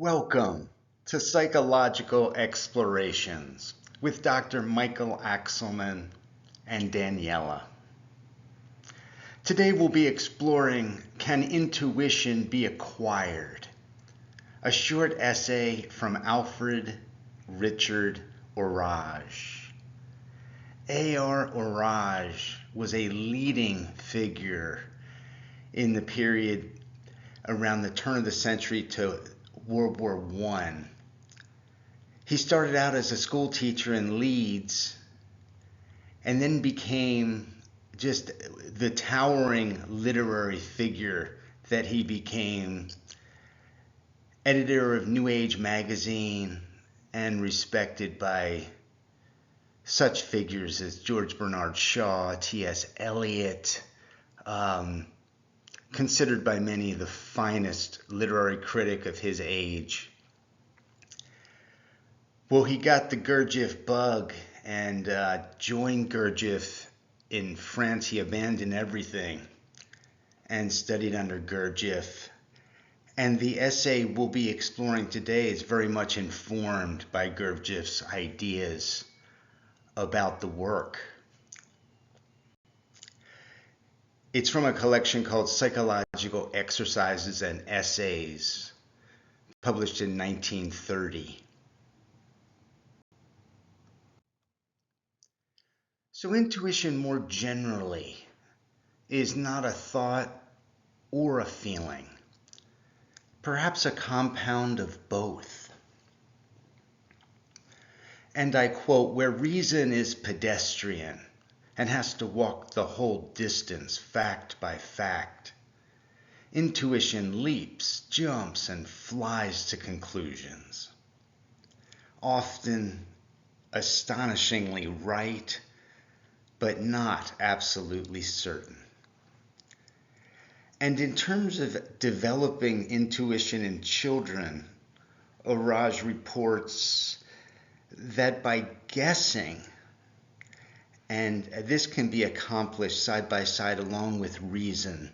Welcome to Psychological Explorations with Dr. Michael Axelman and Daniela. Today we'll be exploring Can Intuition Be Acquired? A short essay from Alfred Richard Orage. A.R. Orage was a leading figure in the period around the turn of the century to World War I. He started out as a school teacher in Leeds and then became just the towering literary figure that he became, editor of New Age magazine and respected by such figures as George Bernard Shaw, T.S. Eliot, considered by many the finest literary critic of his age. Well, he got the Gurdjieff bug and joined Gurdjieff in France. He abandoned everything and studied under Gurdjieff. And the essay we'll be exploring today is very much informed by Gurdjieff's ideas about the work. It's from a collection called Psychological Exercises and Essays, published in 1930. So intuition more generally is not a thought or a feeling, perhaps a compound of both. And I quote, "Where reason is pedestrian and has to walk the whole distance, fact by fact, intuition leaps, jumps, and flies to conclusions, often astonishingly right, but not absolutely certain." And in terms of developing intuition in children, Orage reports that by guessing, and this can be accomplished side by side along with reason,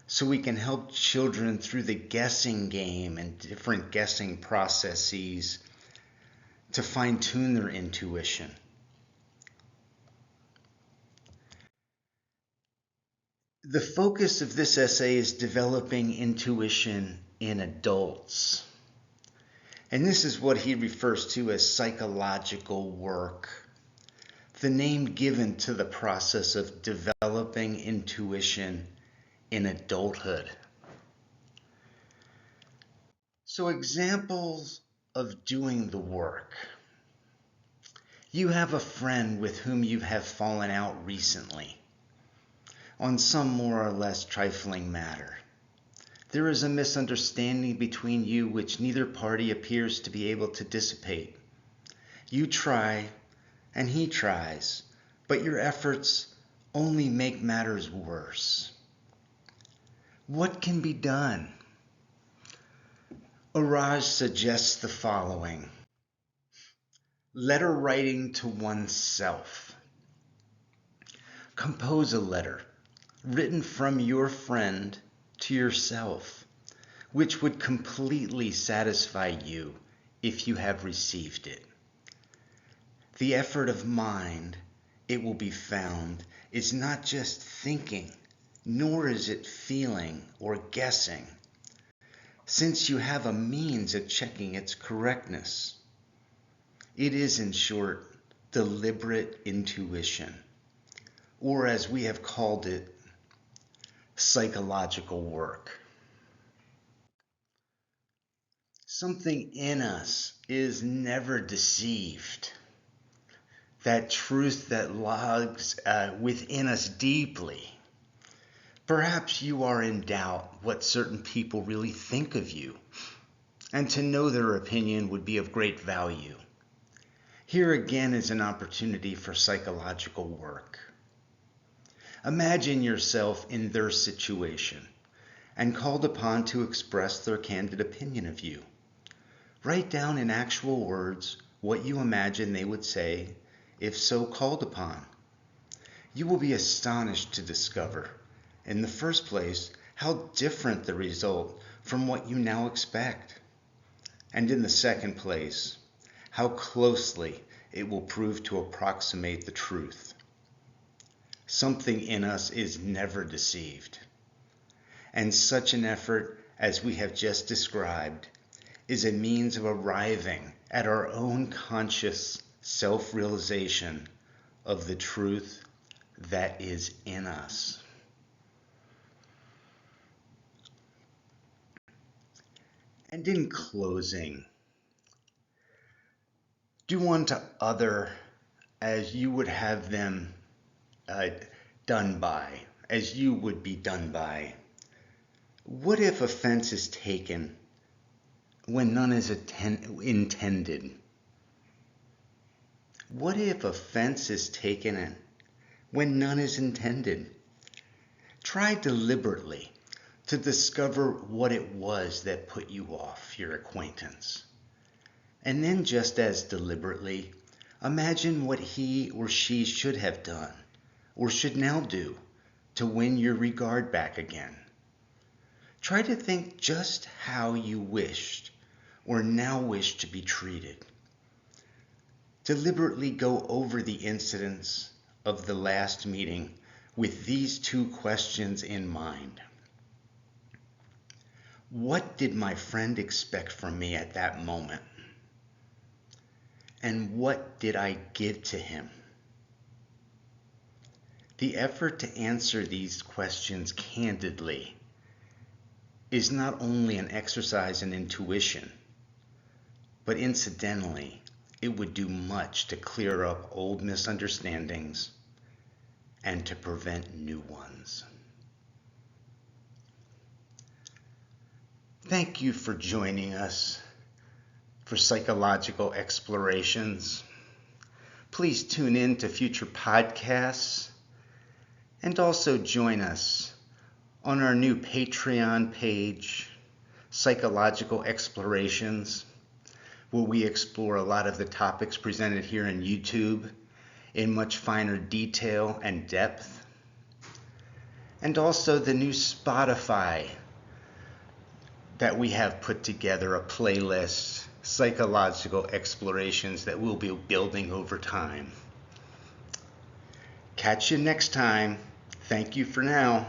so we can help children through the guessing game and different guessing processes to fine-tune their intuition. The focus of this essay is developing intuition in adults. And this is what he refers to as psychological work, the name given to the process of developing intuition in adulthood. So examples of doing the work. You have a friend with whom you have fallen out recently on some more or less trifling matter. There is a misunderstanding between you which neither party appears to be able to dissipate. You try, and he tries, but your efforts only make matters worse. What can be done? Orage suggests the following. Letter writing to oneself. Compose a letter written from your friend to yourself, which would completely satisfy you if you have received it. The effort of mind, it will be found, is not just thinking, nor is it feeling or guessing, since you have a means of checking its correctness. It is, in short, deliberate intuition, or as we have called it, psychological work. Something in us is never deceived. That truth that lies within us deeply. Perhaps you are in doubt what certain people really think of you, and to know their opinion would be of great value. Here again is an opportunity for psychological work. Imagine yourself in their situation and called upon to express their candid opinion of you. Write down in actual words what you imagine they would say if so called upon. You will be astonished to discover, in the first place, how different the result from what you now expect. And in the second place, how closely it will prove to approximate the truth. Something in us is never deceived. And such an effort as we have just described is a means of arriving at our own conscious self-realization of the truth that is in us. And in closing, do unto other as you would have them done by, as you would be done by. What if offense is taken when none is intended? What if offense is taken when none is intended? Try deliberately to discover what it was that put you off your acquaintance. And then just as deliberately, imagine what he or she should have done or should now do to win your regard back again. Try to think just how you wished or now wish to be treated. Deliberately go over the incidents of the last meeting with these two questions in mind. What did my friend expect from me at that moment? And what did I give to him? The effort to answer these questions candidly is not only an exercise in intuition, but incidentally, it would do much to clear up old misunderstandings and to prevent new ones. Thank you for joining us for Psychological Explorations. Please tune in to future podcasts and also join us on our new Patreon page, Psychological Explorations, where we explore a lot of the topics presented here in YouTube in much finer detail and depth. And also the new Spotify that we have put together, a playlist, Psychological Explorations, that we'll be building over time. Catch you next time. Thank you for now.